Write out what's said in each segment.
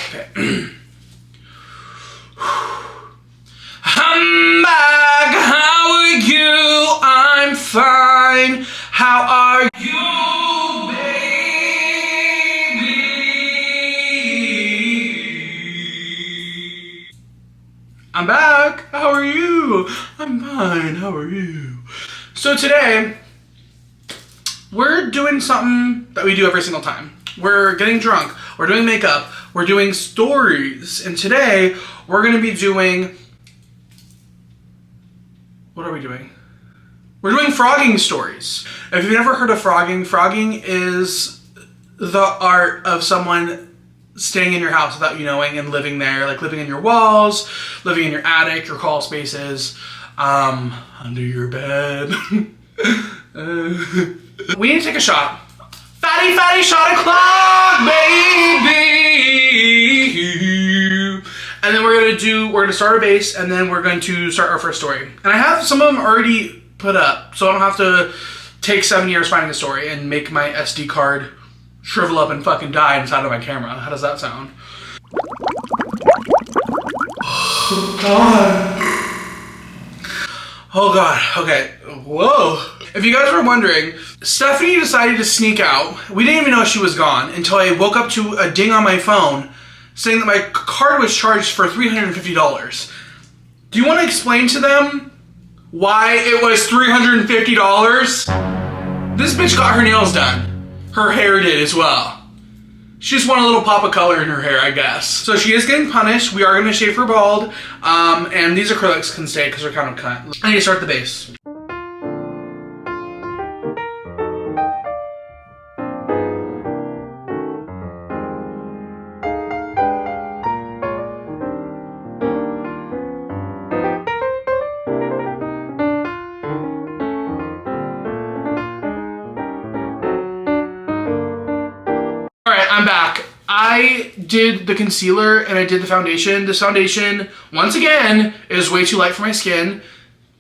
Okay. I'm back. How are you? I'm fine. How are you, baby? I'm back. How are you? I'm fine. How are you? So today, we're doing something that we do every single time. We're getting drunk. We're doing makeup. We're doing stories. And today, we're going to be doing... What are we doing? We're doing phrogging stories. If you've never heard of phrogging is the art of someone staying in your house without you knowing and living there, like living in your walls, living in your attic, your crawl spaces, under your bed. We need to take a shot. Fatty shot o'clock, baby. And then we're gonna start a base, and then we're going to start our first story. And I have some of them already put up, so I don't have to take 7 years finding a story and make my SD card shrivel up and fucking die inside of my camera. How does that sound? Oh god. Oh god, okay, whoa. If you guys were wondering, Stephanie decided to sneak out. We didn't even know she was gone until I woke up to a ding on my phone saying that my card was charged for $350. Do you want to explain to them why it was $350? This bitch got her nails done. Her hair did as well. She just wanted a little pop of color in her hair, I guess. So she is getting punished. We are going to shave her bald. And these acrylics can stay because they're kind of cut. I need to start the base. I'm back. I did the concealer and I did the foundation. This foundation, once again, is way too light for my skin.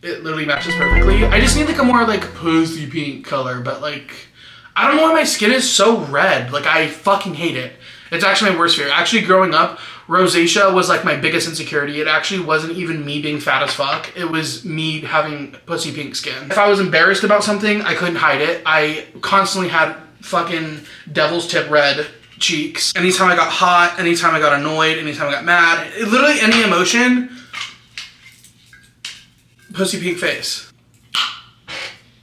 It literally matches perfectly. I just need like a more like pussy pink color, but like, I don't know why my skin is so red. Like, I fucking hate it. It's actually my worst fear. Actually, growing up, rosacea was like my biggest insecurity. It actually wasn't even me being fat as fuck. It was me having pussy pink skin. If I was embarrassed about something, I couldn't hide it. I constantly had fucking devil's tip red cheeks. Anytime I got hot, anytime I got annoyed, anytime I got mad, literally any emotion, pussy pink face.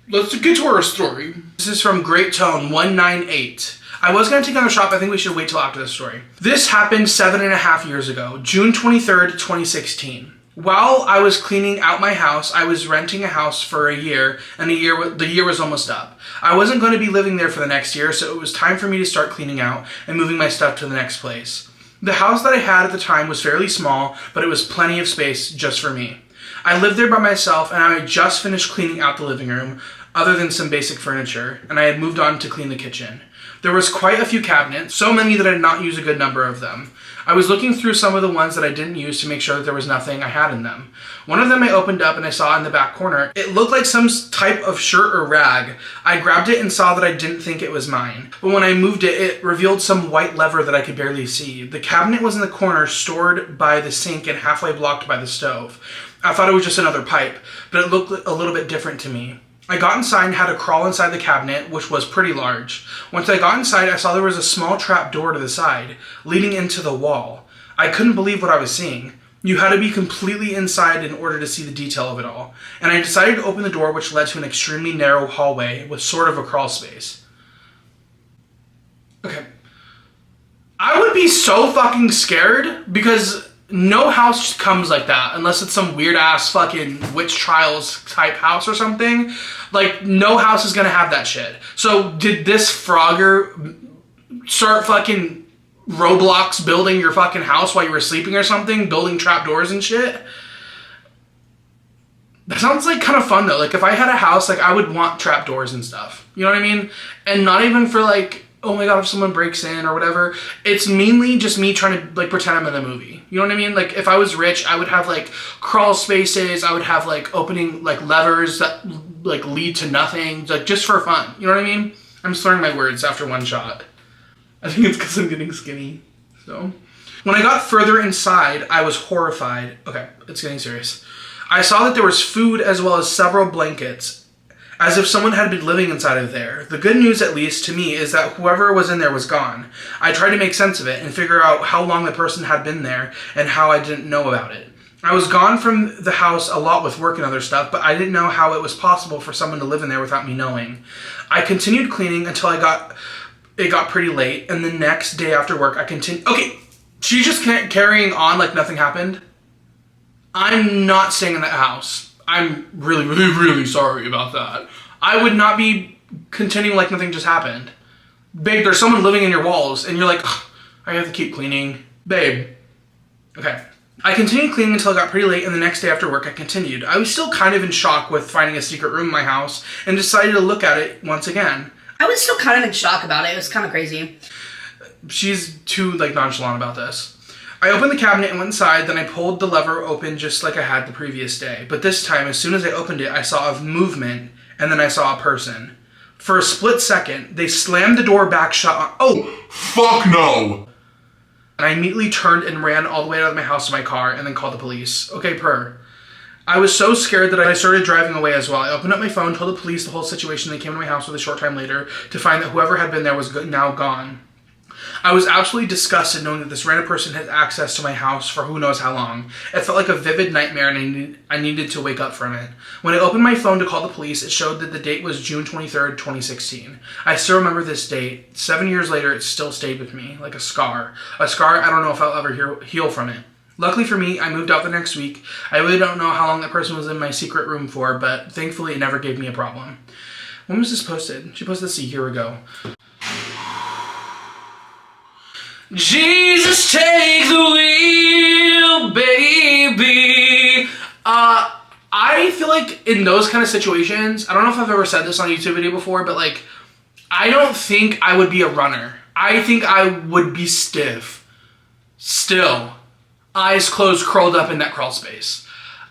Let's get to our story. This is from Great Tone 198. I was gonna take another shot, but I think we should wait till after this story. This happened 7.5 years ago, June 23rd, 2016. While I was cleaning out my house, I was renting a house for a year, and the year was almost up. I wasn't going to be living there for the next year, so it was time for me to start cleaning out and moving my stuff to the next place. The house that I had at the time was fairly small, but it was plenty of space just for me. I lived there by myself, and I had just finished cleaning out the living room, other than some basic furniture, and I had moved on to clean the kitchen. There was quite a few cabinets, so many that I did not use a good number of them. I was looking through some of the ones that I didn't use to make sure that there was nothing I had in them. One of them I opened up and I saw in the back corner. It looked like some type of shirt or rag. I grabbed it and saw that I didn't think it was mine. But when I moved it, it revealed some white lever that I could barely see. The cabinet was in the corner, stored by the sink and halfway blocked by the stove. I thought it was just another pipe, but it looked a little bit different to me. I got inside and had to crawl inside the cabinet, which was pretty large. Once I got inside, I saw there was a small trap door to the side, leading into the wall. I couldn't believe what I was seeing. You had to be completely inside in order to see the detail of it all. And I decided to open the door, which led to an extremely narrow hallway with sort of a crawl space. Okay. I would be so fucking scared because no house comes like that unless it's some weird ass fucking witch trials type house or something. Like, no house is gonna have that shit. So did this frogger start fucking Roblox building your fucking house while you were sleeping or something? Building trapdoors and shit? That sounds like kind of fun though. Like, if I had a house, like, I would want trapdoors and stuff. You know what I mean? And not even for like, oh my god, if someone breaks in or whatever. It's mainly just me trying to like pretend I'm in a movie. You know what I mean? Like, if I was rich, I would have like crawl spaces. I would have like opening like levers that like lead to nothing, like just for fun. You know what I mean? I'm slurring my words after one shot. I think it's because I'm getting skinny. So, when I got further inside, I was horrified. Okay, it's getting serious. I saw that there was food as well as several blankets, as if someone had been living inside of there. The good news, at least to me, is that whoever was in there was gone. I tried to make sense of it and figure out how long the person had been there and how I didn't know about it. I was gone from the house a lot with work and other stuff, but I didn't know how it was possible for someone to live in there without me knowing. I continued cleaning until it got pretty late, and the next day after work, I continued. Okay, she's just carrying on like nothing happened. I'm not staying in that house. I'm really, really, really sorry about that. I would not be continuing like nothing just happened. Babe, there's someone living in your walls, and you're like, I have to keep cleaning. Babe. Okay. I continued cleaning until it got pretty late, and the next day after work, I continued. I was still kind of in shock with finding a secret room in my house, and decided to look at it once again. I was still kind of in shock about it. It was kind of crazy. She's too, nonchalant about this. I opened the cabinet and went inside, then I pulled the lever open just like I had the previous day. But this time, as soon as I opened it, I saw a movement, and then I saw a person. For a split second, they slammed the door back shut on— oh, fuck no! And I immediately turned and ran all the way out of my house to my car, and then called the police. Okay, I was so scared that I started driving away as well. I opened up my phone, told the police the whole situation. They came to my house with a short time later to find that whoever had been there was now gone. I was absolutely disgusted knowing that this random person had access to my house for who knows how long. It felt like a vivid nightmare, and I needed to wake up from it. When I opened my phone to call the police, it showed that the date was June 23rd, 2016. I still remember this date. 7 years later, it still stayed with me, like a scar. A scar I don't know if I'll ever heal from it. Luckily for me, I moved out the next week. I really don't know how long that person was in my secret room for, but thankfully it never gave me a problem. When was this posted? She posted this a year ago. Jesus, take the wheel, baby. I feel like in those kind of situations, I don't know if I've ever said this on a YouTube video before, but I don't think I would be a runner. I think I would be stiff. Still. Eyes closed, curled up in that crawl space.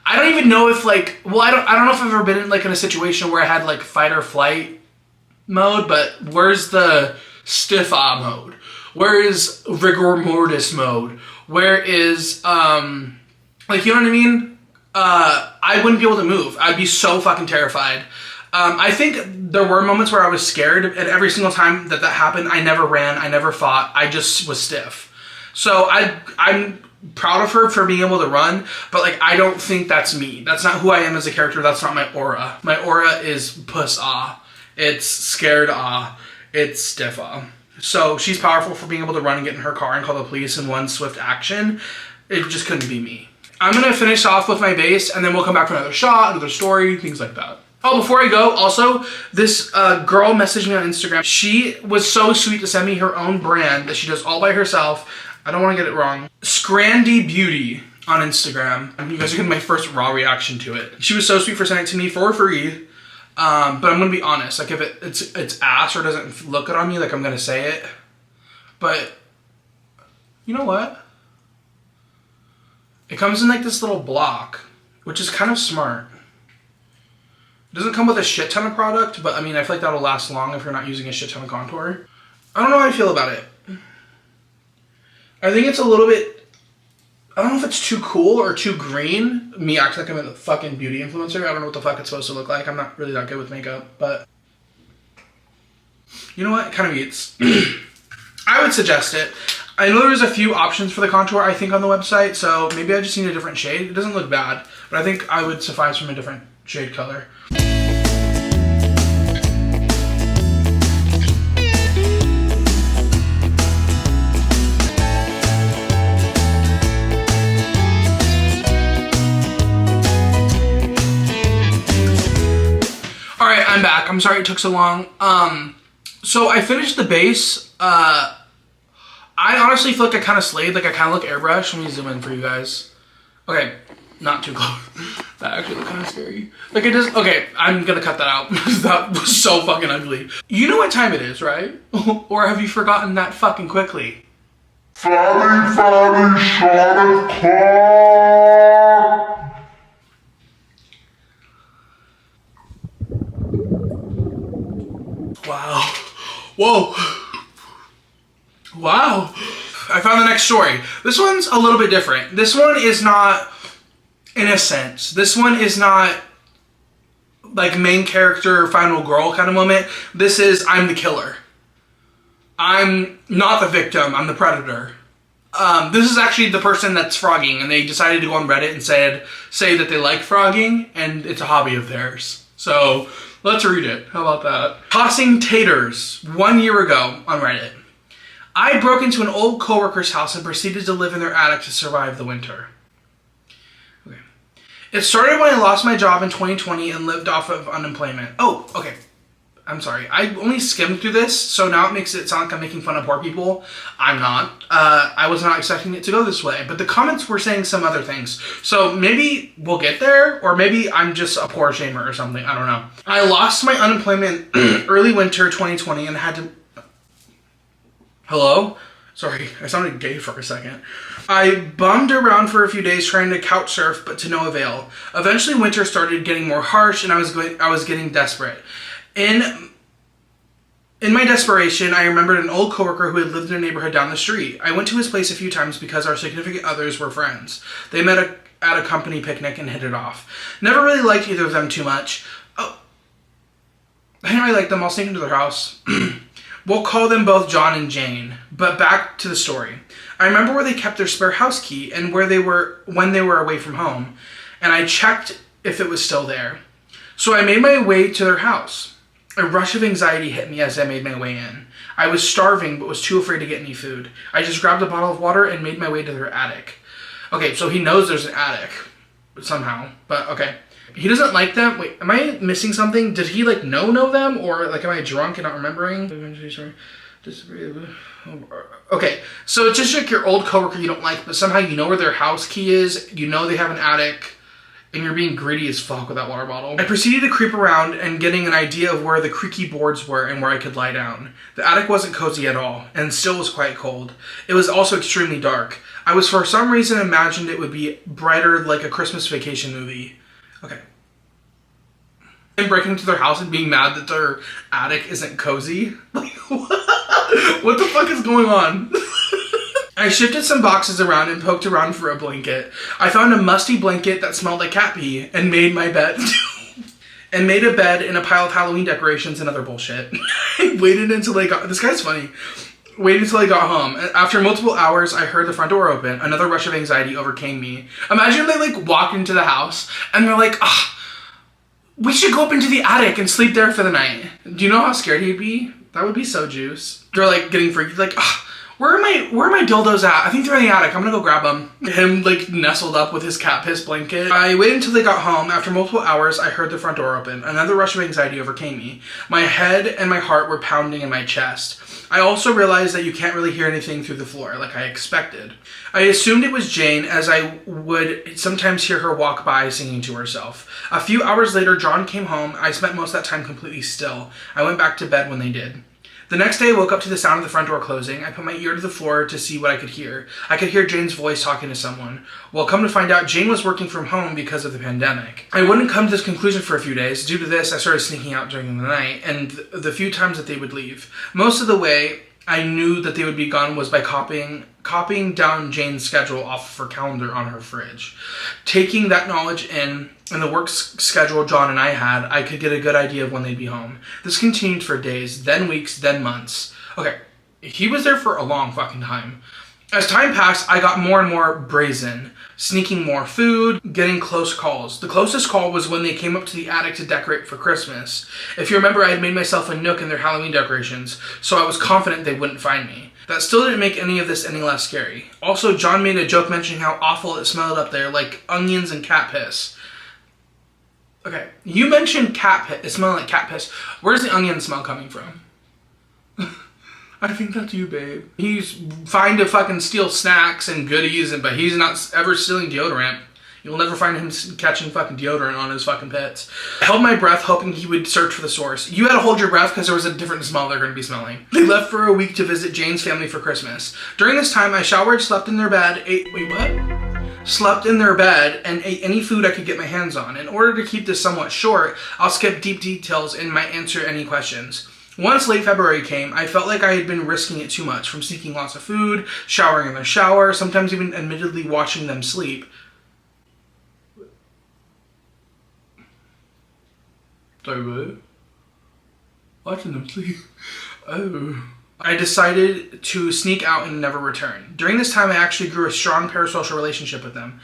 I don't even know if I don't know if I've ever been in a situation where I had fight or flight mode, but where's the stiff mode? Where is rigor mortis mode? Where is, you know what I mean? I wouldn't be able to move. I'd be so fucking terrified. I think there were moments where I was scared, and every single time that happened, I never ran, I never fought, I just was stiff. So I'm proud of her for being able to run, but I don't think that's me. That's not who I am as a character. That's not my aura. My aura is puss It's scared It's stiff So she's powerful for being able to run and get in her car and call the police in one swift action. It just couldn't be me. I'm going to finish off with my base, and then we'll come back to another shot, another story, things like that. Oh, before I go, also, this girl messaged me on Instagram. She was so sweet to send me her own brand that she does all by herself. I don't want to get it wrong. Scrandy Beauty on Instagram. You guys are getting my first raw reaction to it. She was so sweet for sending it to me for free. But I'm gonna be honest, if it's ass or doesn't look good on me, I'm gonna say it. But you know what? It comes in this little block, which is kind of smart. It doesn't come with a shit ton of product, but I feel like that'll last long if you're not using a shit ton of contour. I don't know how I feel about it. I think it's a little bit, I don't know if it's too cool or too green. Me acting like I'm a fucking beauty influencer. I don't know what the fuck it's supposed to look like. I'm not really that good with makeup, but you know what? It kind of eats. I would suggest it. I know there's a few options for the contour, I think, on the website, so maybe I just need a different shade. It doesn't look bad, but I think I would suffice from a different shade color. Alright, I'm back. I'm sorry it took so long. So I finished the base. I honestly feel like I kind of slayed. I kind of look airbrushed. Let me zoom in for you guys. Okay, not too close. That actually looked kind of scary. It does. Okay, I'm gonna cut that out. That was so fucking ugly. You know what time it is, right? Or have you forgotten that fucking quickly? Fatty, shot o'clock. Wow. Whoa. Wow. I found the next story. This one's a little bit different. This one is not innocent. This one is not like main character, final girl kind of moment. This is I'm the killer. I'm not the victim. I'm the predator. This is actually the person that's phrogging, and they decided to go on Reddit and say that they like phrogging, and it's a hobby of theirs. So let's read it. How about that? Tossing taters 1 year ago on Reddit. I broke into an old coworker's house and proceeded to live in their attic to survive the winter. Okay. It started when I lost my job in 2020 and lived off of unemployment. Oh, okay. I'm sorry. I only skimmed through this, so now it makes it sound like I'm making fun of poor people. I'm not. I was not expecting it to go this way, but the comments were saying some other things. So maybe we'll get there, or maybe I'm just a poor shamer or something. I don't know. I lost my unemployment early winter 2020 and had to... Hello? Sorry, I sounded gay for a second. I bummed around for a few days trying to couch surf, but to no avail. Eventually winter started getting more harsh and I was getting desperate. In my desperation, I remembered an old coworker who had lived in a neighborhood down the street. I went to his place a few times because our significant others were friends. They met at a company picnic and hit it off. Never really liked either of them too much. Oh, I didn't really like them. I'll sneak into their house. We'll call them both John and Jane. But back to the story. I remember where they kept their spare house key and where they were when they were away from home. And I checked if it was still there. So I made my way to their house. A rush of anxiety hit me as I made my way in. I was starving but was too afraid to get any food. I just grabbed a bottle of water and made my way to their attic. Okay, so he knows there's an attic. Somehow. But okay. He doesn't like them. Wait, am I missing something? Did he like know them? Or like am I drunk and not remembering? Okay, so it's just like your old coworker you don't like, but somehow you know where their house key is. You know they have an attic. And you're being greedy as fuck with that water bottle. I proceeded to creep around and getting an idea of where the creaky boards were and where I could lie down. The attic wasn't cozy at all, and still was quite cold. It was also extremely dark. I was for some reason imagined it would be brighter like a Christmas Vacation movie. Okay. And breaking into their house and being mad that their attic isn't cozy? Like, what the fuck is going on? I shifted some boxes around and poked around for a blanket. I found a musty blanket that smelled like cat pee and made my bed. And made a bed in a pile of Halloween decorations and other bullshit. I waited until I got... This guy's funny. Waited until I got home. After multiple hours, I heard the front door open. Another rush of anxiety overcame me. Imagine they like walk into the house and they're like, we should go up into the attic and sleep there for the night. Do you know how scared he'd be? That would be so juice. They're like getting freaked. Like, where are my dildos at? I think they're in the attic. I'm gonna go grab them. Him like nestled up with his cat piss blanket. I waited until they got home. After multiple hours, I heard the front door open. Another rush of anxiety overcame me. My head and my heart were pounding in my chest. I also realized that you can't really hear anything through the floor like I expected. I assumed it was Jane, as I would sometimes hear her walk by singing to herself. A few hours later, John came home. I spent most of that time completely still. I went back to bed when they did. The next day, I woke up to the sound of the front door closing. I put my ear to the floor to see what I could hear. I could hear Jane's voice talking to someone. Well, come to find out, Jane was working from home because of the pandemic. I wouldn't come to this conclusion for a few days. Due to this, I started sneaking out during the night, and the few times that they would leave. Most of the way I knew that they would be gone was by copying down Jane's schedule off of her calendar on her fridge. Taking that knowledge in, and the work schedule John and I had, I could get a good idea of when they'd be home. This continued for days, then weeks, then months. Okay, he was there for a long fucking time. As time passed, I got more and more brazen, sneaking more food, getting close calls. The closest call was when they came up to the attic to decorate for Christmas. If you remember, I had made myself a nook in their Halloween decorations, so I was confident they wouldn't find me. That still didn't make any of this any less scary. Also, John made a joke mentioning how awful it smelled up there, like onions and cat piss. Okay, you mentioned cat piss. It smelled like cat piss. Where's the onion smell coming from? I think that's you, babe. He's fine to fucking steal snacks and goodies, but he's not ever stealing deodorant. You'll never find him catching fucking deodorant on his fucking pets. I held my breath, hoping he would search for the source. You had to hold your breath because there was a different smell they're going to be smelling. They left for a week to visit Jane's family for Christmas. During this time, I showered, slept in their bed, slept in their bed, and ate any food I could get my hands on. In order to keep this somewhat short, I'll skip deep details in my answer any questions. Once late February came, I felt like I had been risking it too much, from sneaking lots of food, showering in the shower, sometimes even admittedly watching them sleep. Sorry, what? Watching them sleep. Oh. I decided to sneak out and never return. During this time, I actually grew a strong parasocial relationship with them.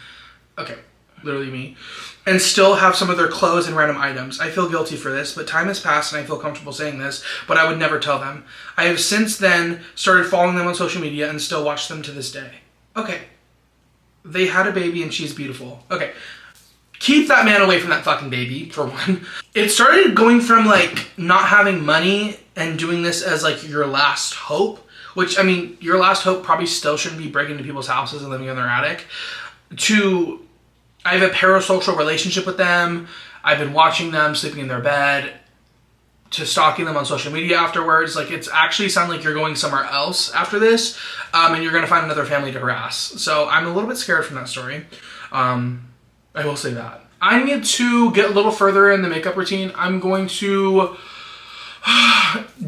Okay, literally me. And still have some of their clothes and random items. I feel guilty for this, but time has passed and I feel comfortable saying this, but I would never tell them. I have since then started following them on social media and still watch them to this day. Okay. They had a baby and she's beautiful. Okay. Keep that man away from that fucking baby, for one. It started going from, like, not having money and doing this as, like, your last hope, which, I mean, your last hope probably still shouldn't be breaking into people's houses and living in their attic, to, I have a parasocial relationship with them, I've been watching them, sleeping in their bed, to stalking them on social media afterwards. Like, it's actually sounded like you're going somewhere else after this, and you're going to find another family to harass. So I'm a little bit scared from that story. I will say that. I need to get a little further in the makeup routine. I'm going to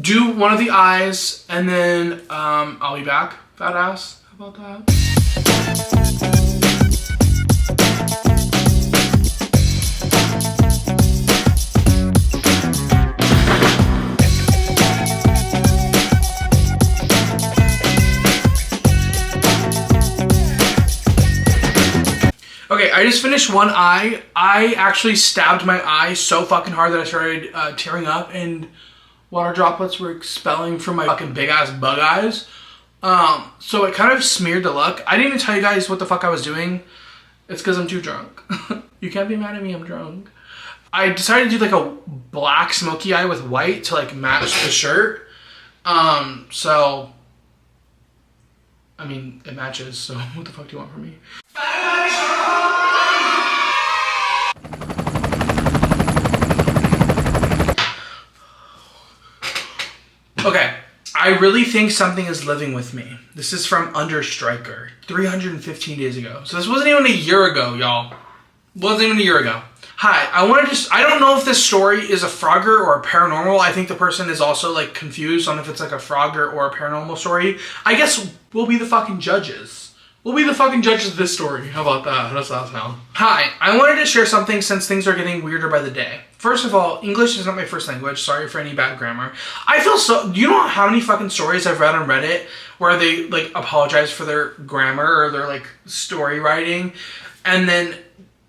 do one of the eyes, and then I'll be back. Fat ass. How about that? Okay, I just finished one eye. I actually stabbed my eye so fucking hard that I started tearing up and water droplets were expelling from my fucking big ass bug eyes. So it kind of smeared the look. I didn't even tell you guys what the fuck I was doing. It's because I'm too drunk. You can't be mad at me, I'm drunk. I decided to do like a black smoky eye with white to like match the shirt. So, I mean, it matches, so what the fuck do you want from me? Okay, I really think something is living with me. This is from Understriker, 315 days ago. So this wasn't even a year ago, y'all. Wasn't even a year ago. Hi, I don't know if this story is a Frogger or a paranormal. I think the person is also like confused on if it's like a Frogger or a paranormal story. I guess we'll be the fucking judges. We'll be the fucking judges of this story. How about that? How does that sound? Hi, I wanted to share something since things are getting weirder by the day. First of all, English is not my first language. Sorry for any bad grammar. I feel so... You know how many fucking stories I've read on Reddit where they, like, apologize for their grammar or their, like, story writing, and then,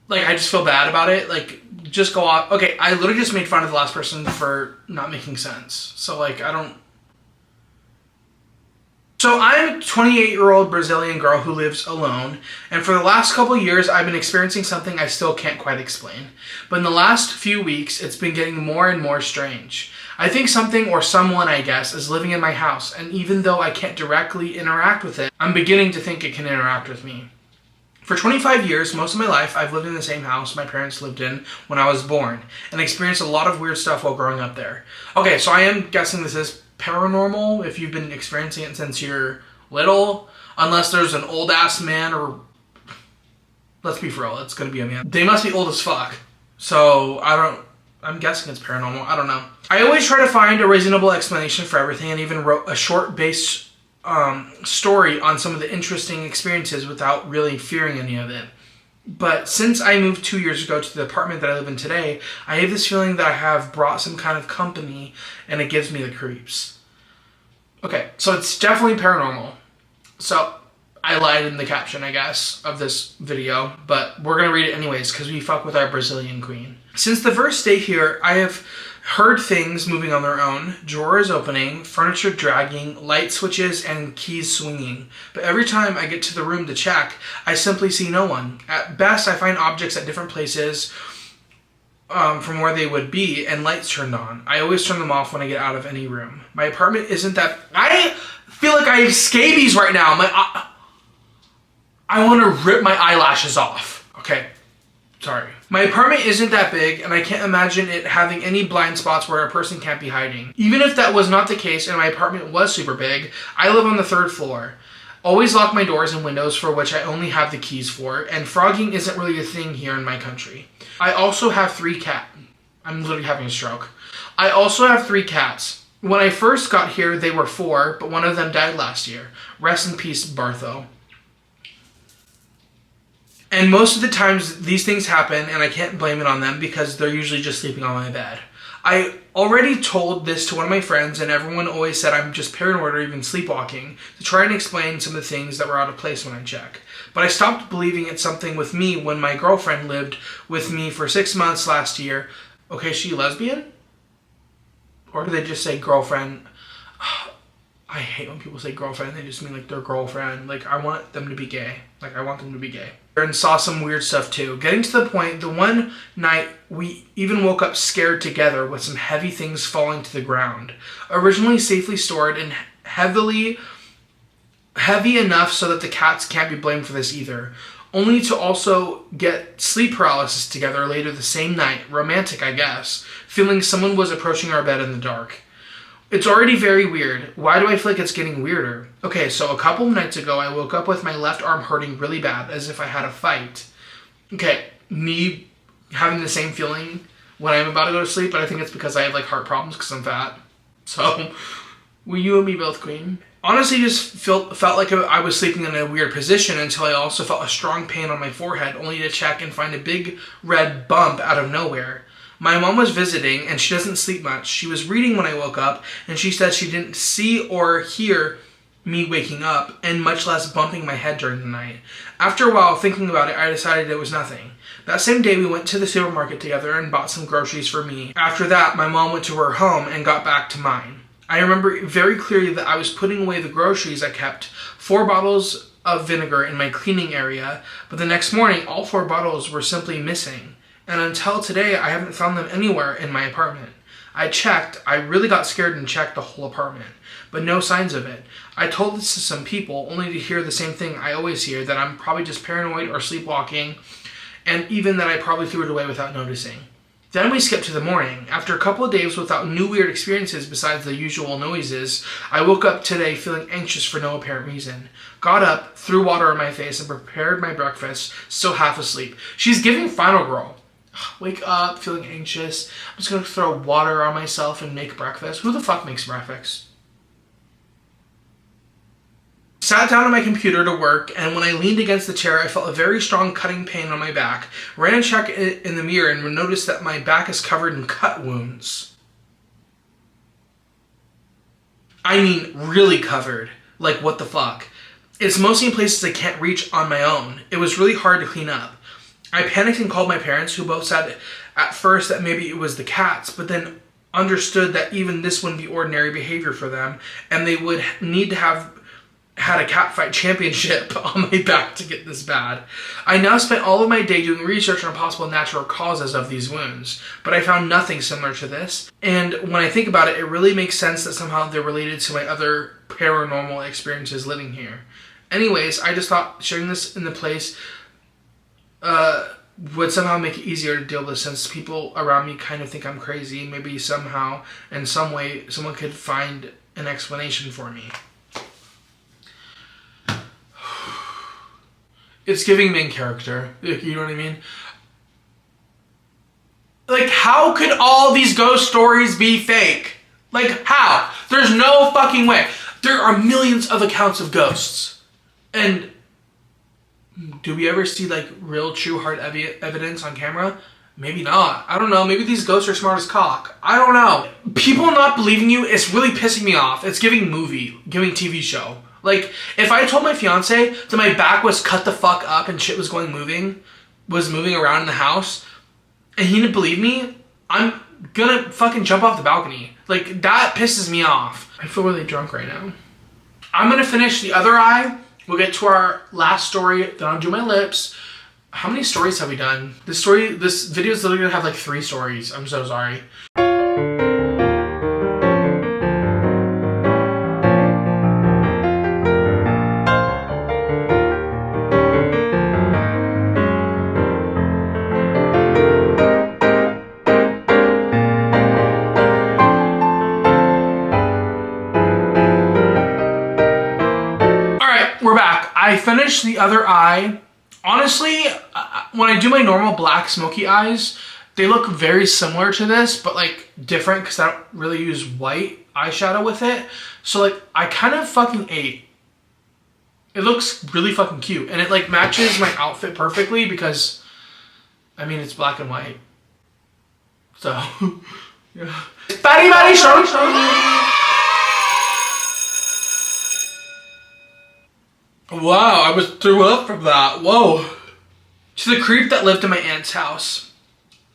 like, I just feel bad about it? Like, just go off... Okay, I literally just made fun of the last person for not making sense. So, like, I don't... So I'm a 28-year-old Brazilian girl who lives alone, and for the last couple of years I've been experiencing something I still can't quite explain. But in the last few weeks, it's been getting more and more strange. I think something, or someone I guess, is living in my house, and even though I can't directly interact with it, I'm beginning to think it can interact with me. For 25 years, most of my life, I've lived in the same house my parents lived in when I was born, and experienced a lot of weird stuff while growing up there. Okay, so I am guessing this is paranormal if you've been experiencing it since you're little, unless there's an old ass man, or let's be for real, it's gonna be a man. They must be old as fuck. So I'm guessing it's paranormal. I don't know. I always try to find a reasonable explanation for everything, and even wrote a short based story on some of the interesting experiences without really fearing any of it. But since I moved 2 years ago to the apartment that I live in today, I have this feeling that I have brought some kind of company, and it gives me the creeps. Okay, so it's definitely paranormal. So I lied in the caption, I guess, of this video, but we're gonna read it anyways because we fuck with our Brazilian queen. Since the first day here, I have heard things moving on their own, drawers opening, furniture dragging, light switches, and keys swinging. But every time I get to the room to check, I simply see no one. At best, I find objects at different places from where they would be, and lights turned on. I always turn them off when I get out of any room. My apartment isn't that... I feel like I have scabies right now. I want to rip my eyelashes off. Okay. Sorry. My apartment isn't that big, and I can't imagine it having any blind spots where a person can't be hiding. Even if that was not the case and my apartment was super big, I live on the 3rd floor. Always lock my doors and windows, for which I only have the keys for, and phrogging isn't really a thing here in my country. I also have 3 cats. I'm literally having a stroke. I also have 3 cats. When I first got here, they were 4, but one of them died last year. Rest in peace, Bartho. And most of the times these things happen, and I can't blame it on them because they're usually just sleeping on my bed. I already told this to one of my friends, and everyone always said I'm just paranoid or even sleepwalking to try and explain some of the things that were out of place when I check. But I stopped believing it's something with me when my girlfriend lived with me for 6 months last year. Okay, is she lesbian? Or do they just say girlfriend? I hate when people say girlfriend. They just mean like their girlfriend. Like, I want them to be gay. Like, I want them to be gay. And saw some weird stuff too. Getting to the point, the one night we even woke up scared together with some heavy things falling to the ground. Originally safely stored and heavy enough so that the cats can't be blamed for this either. Only to also get sleep paralysis together later the same night. Romantic, I guess. Feeling someone was approaching our bed in the dark. It's already very weird. Why do I feel like it's getting weirder? Okay, so a couple of nights ago, I woke up with my left arm hurting really bad, as if I had a fight. Okay, me having the same feeling when I'm about to go to sleep, but I think it's because I have like heart problems because I'm fat. So, will you and me both, queen? Honestly, just felt like I was sleeping in a weird position until I also felt a strong pain on my forehead, only to check and find a big red bump out of nowhere. My mom was visiting, and she doesn't sleep much. She was reading when I woke up, and she said she didn't see or hear me waking up, and much less bumping my head during the night. After a while, thinking about it, I decided it was nothing. That same day, we went to the supermarket together and bought some groceries for me. After that, my mom went to her home and got back to mine. I remember very clearly that I was putting away the groceries I kept, 4 bottles of vinegar in my cleaning area, but the next morning, all 4 bottles were simply missing. And until today, I haven't found them anywhere in my apartment. I checked, I really got scared and checked the whole apartment, but no signs of it. I told this to some people, only to hear the same thing I always hear, that I'm probably just paranoid or sleepwalking, and even that I probably threw it away without noticing. Then we skipped to the morning. After a couple of days without new weird experiences besides the usual noises, I woke up today feeling anxious for no apparent reason. Got up, threw water on my face, and prepared my breakfast, still half asleep. She's giving final girl. Wake up, feeling anxious. I'm just gonna throw water on myself and make breakfast. Who the fuck makes breakfast? Sat down on my computer to work, and when I leaned against the chair, I felt a very strong cutting pain on my back. Ran a check in the mirror and noticed that my back is covered in cut wounds. I mean, really covered. Like, what the fuck? It's mostly in places I can't reach on my own. It was really hard to clean up. I panicked and called my parents, who both said at first that maybe it was the cats, but then understood that even this wouldn't be ordinary behavior for them, and they would need to have had a catfight championship on my back to get this bad. I now spent all of my day doing research on possible natural causes of these wounds, but I found nothing similar to this. And when I think about it, it really makes sense that somehow they're related to my other paranormal experiences living here. Anyways, I just thought sharing this in the place would somehow make it easier to deal with, since people around me kind of think I'm crazy. Maybe somehow, in some way, someone could find an explanation for me. It's giving main character. You know what I mean? Like, how could all these ghost stories be fake? Like, how? There's no fucking way. There are millions of accounts of ghosts. And do we ever see, like, real, true, hard evidence on camera? Maybe not. I don't know. Maybe these ghosts are smart as cock. I don't know. People not believing you is really pissing me off. It's giving TV show. Like, if I told my fiance that my back was cut the fuck up and shit was moving around in the house, and he didn't believe me, I'm gonna fucking jump off the balcony. Like, that pisses me off. I feel really drunk right now. I'm gonna finish the other eye. We'll get to our last story, then I'll do my lips. How many stories have we done? This video is literally gonna have like 3 stories. I'm so sorry. We're back. I finished the other eye. Honestly, when I do my normal black smoky eyes, they look very similar to this, but like different because I don't really use white eyeshadow with it. So like I kind of fucking ate. It looks really fucking cute. And it like matches my outfit perfectly because, I mean, it's black and white. So, yeah. Body show. Wow, I was threw up from that. Whoa. To the creep that lived in my aunt's house.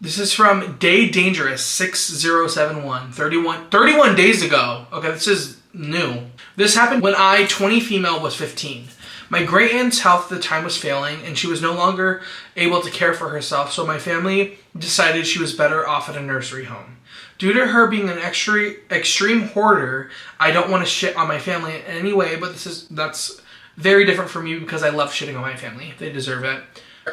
This is from Day Dangerous 6071. 31 days ago. Okay, this is new. This happened when I, 20 female, was 15. My great aunt's health at the time was failing, and she was no longer able to care for herself, so my family decided she was better off at a nursery home. Due to her being an extreme hoarder, I don't want to shit on my family in any way, but that's very different from me because I love shitting on my family. They deserve it.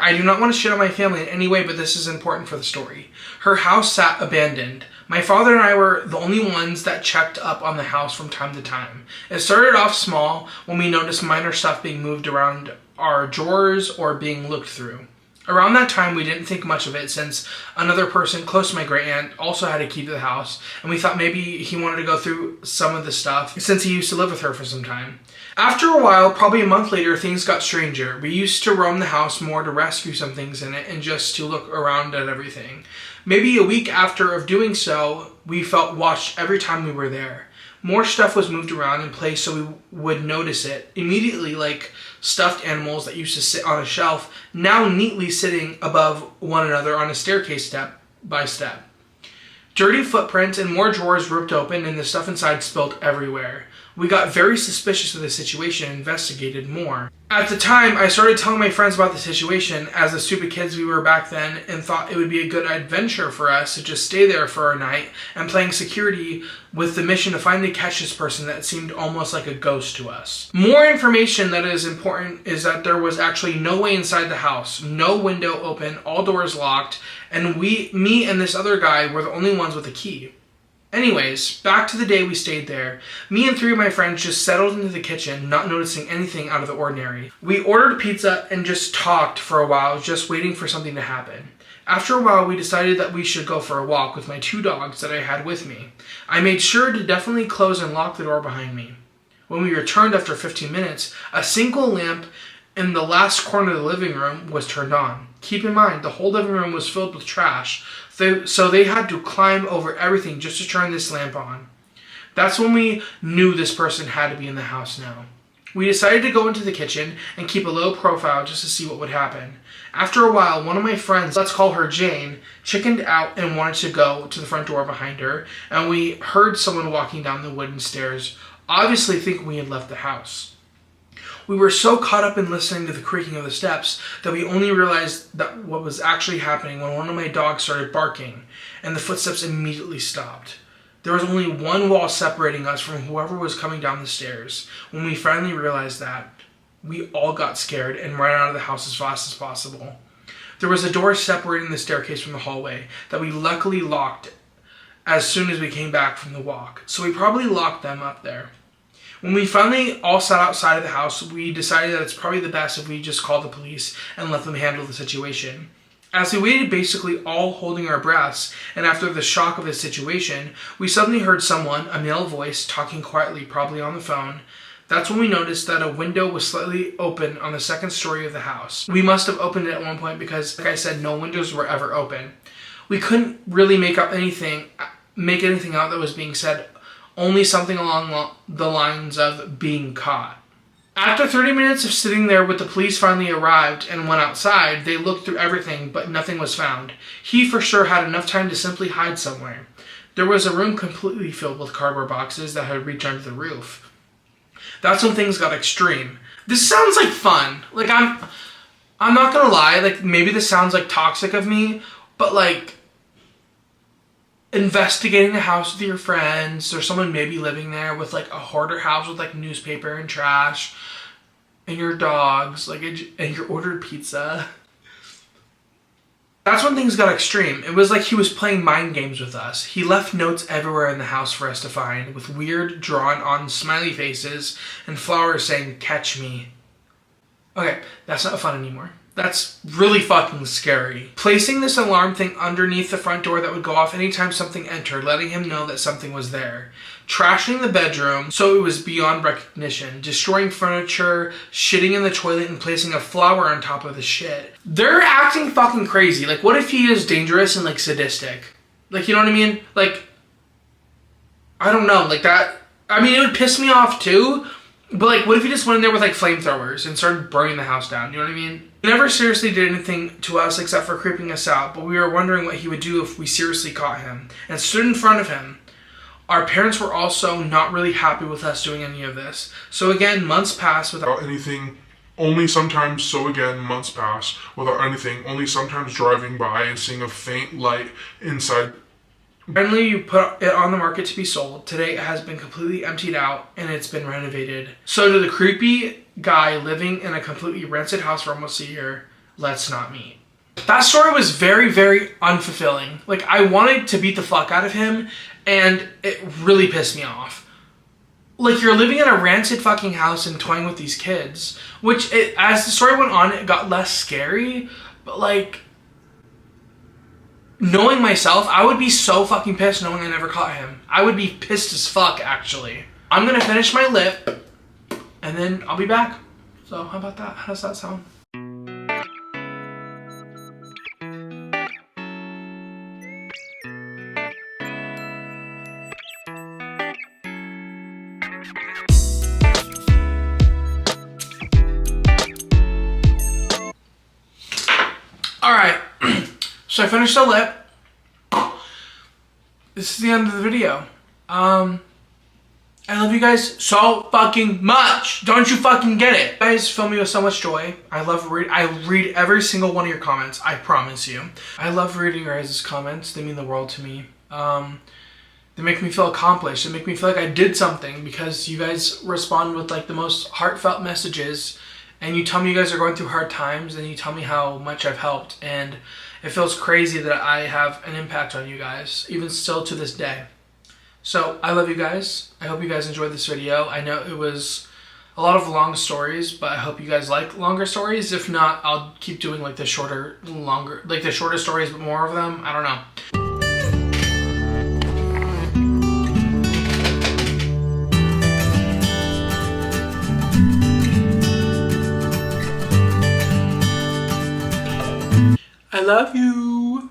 I do not want to shit on my family in any way, but this is important for the story. Her house sat abandoned. My father and I were the only ones that checked up on the house from time to time. It started off small when we noticed minor stuff being moved around our drawers or being looked through. Around that time, we didn't think much of it since another person close to my great aunt also had a key to the house, and we thought maybe he wanted to go through some of the stuff since he used to live with her for some time. After a while, probably a month later, things got stranger. We used to roam the house more to rescue some things in it and just to look around at everything. Maybe a week after of doing so, we felt watched every time we were there. More stuff was moved around in place so we would notice it immediately, like stuffed animals that used to sit on a shelf, now neatly sitting above one another on a staircase step by step. Dirty footprints and more drawers ripped open and the stuff inside spilled everywhere. We got very suspicious of the situation and investigated more. At the time, I started telling my friends about the situation as the stupid kids we were back then and thought it would be a good adventure for us to just stay there for a night and playing security with the mission to finally catch this person that seemed almost like a ghost to us. More information that is important is that there was actually no way inside the house, no window open, all doors locked, and me and this other guy were the only ones with a key. Anyways, back to the day we stayed there. Me and 3 of my friends just settled into the kitchen, not noticing anything out of the ordinary. We ordered pizza and just talked for a while, just waiting for something to happen. After a while, we decided that we should go for a walk with my 2 dogs that I had with me. I made sure to definitely close and lock the door behind me. When we returned after 15 minutes, a single lamp in the last corner of the living room was turned on. Keep in mind, the whole living room was filled with trash, so they had to climb over everything just to turn this lamp on. That's when we knew this person had to be in the house now. We decided to go into the kitchen and keep a low profile just to see what would happen. After a while, one of my friends, let's call her Jane, chickened out and wanted to go to the front door behind her, and we heard someone walking down the wooden stairs, obviously thinking we had left the house. We were so caught up in listening to the creaking of the steps that we only realized that what was actually happening when one of my dogs started barking and the footsteps immediately stopped. There was only one wall separating us from whoever was coming down the stairs. When we finally realized that, we all got scared and ran out of the house as fast as possible. There was a door separating the staircase from the hallway that we luckily locked as soon as we came back from the walk, so we probably locked them up there. When we finally all sat outside of the house, we decided that it's probably the best if we just call the police and let them handle the situation. As we waited, basically all holding our breaths, and after the shock of the situation, we suddenly heard someone, a male voice, talking quietly, probably on the phone. That's when we noticed that a window was slightly open on the second story of the house. We must have opened it at one point because, like I said, no windows were ever open. We couldn't really make anything out that was being said, only something along the lines of being caught. After 30 minutes of sitting there with the police finally arrived and went outside, they looked through everything, but nothing was found. He for sure had enough time to simply hide somewhere. There was a room completely filled with cardboard boxes that had reached under the roof. That's when things got extreme. This sounds like fun. Like, I'm not gonna lie, like, maybe this sounds like toxic of me, but like, investigating the house with your friends or someone maybe living there with like a hoarder house with like newspaper and trash and your dogs, like, and your ordered pizza. That's when things got extreme. It was like he was playing mind games with us. He left notes everywhere in the house for us to find with weird drawn on smiley faces and flowers saying, "Catch me." Okay, that's not fun anymore. That's really fucking scary. Placing this alarm thing underneath the front door that would go off anytime something entered, letting him know that something was there. Trashing the bedroom so it was beyond recognition. Destroying furniture, shitting in the toilet, and placing a flower on top of the shit. They're acting fucking crazy. Like, what if he is dangerous and, like, sadistic? Like, you know what I mean? Like, I don't know. Like, that... I mean, it would piss me off, too. But, like, what if he just went in there with, like, flamethrowers and started burning the house down? You know what I mean? He never seriously did anything to us except for creeping us out, but we were wondering what he would do if we seriously caught him and stood in front of him. Our parents were also not really happy with us doing any of this. So again, months passed without anything. Only sometimes, so again, months pass without anything. Only sometimes driving by and seeing a faint light inside. Finally, you put it on the market to be sold. Today, it has been completely emptied out and it's been renovated. So to the creepy guy living in a completely rented house for almost a year, let's not meet. That story was very, very unfulfilling. Like, I wanted to beat the fuck out of him, and it really pissed me off. Like, you're living in a rented fucking house and toying with these kids, which, as the story went on, it got less scary, but, like, knowing myself, I would be so fucking pissed knowing I never caught him. I would be pissed as fuck, actually. I'm gonna finish my lip, and then I'll be back. So, how about that? How does that sound? Alright, so I finished the lip. This is the end of the video. I love you guys so fucking much. Don't you fucking get it? You guys fill me with so much joy. I read every single one of your comments. I promise you. I love reading your guys' comments. They mean the world to me. They make me feel accomplished. They make me feel like I did something because you guys respond with like the most heartfelt messages. And you tell me you guys are going through hard times, and you tell me how much I've helped, and it feels crazy that I have an impact on you guys, even still to this day. So, I love you guys. I hope you guys enjoyed this video. I know it was a lot of long stories, but I hope you guys like longer stories. If not, I'll keep doing like the shorter stories, but more of them. I don't know. I love you.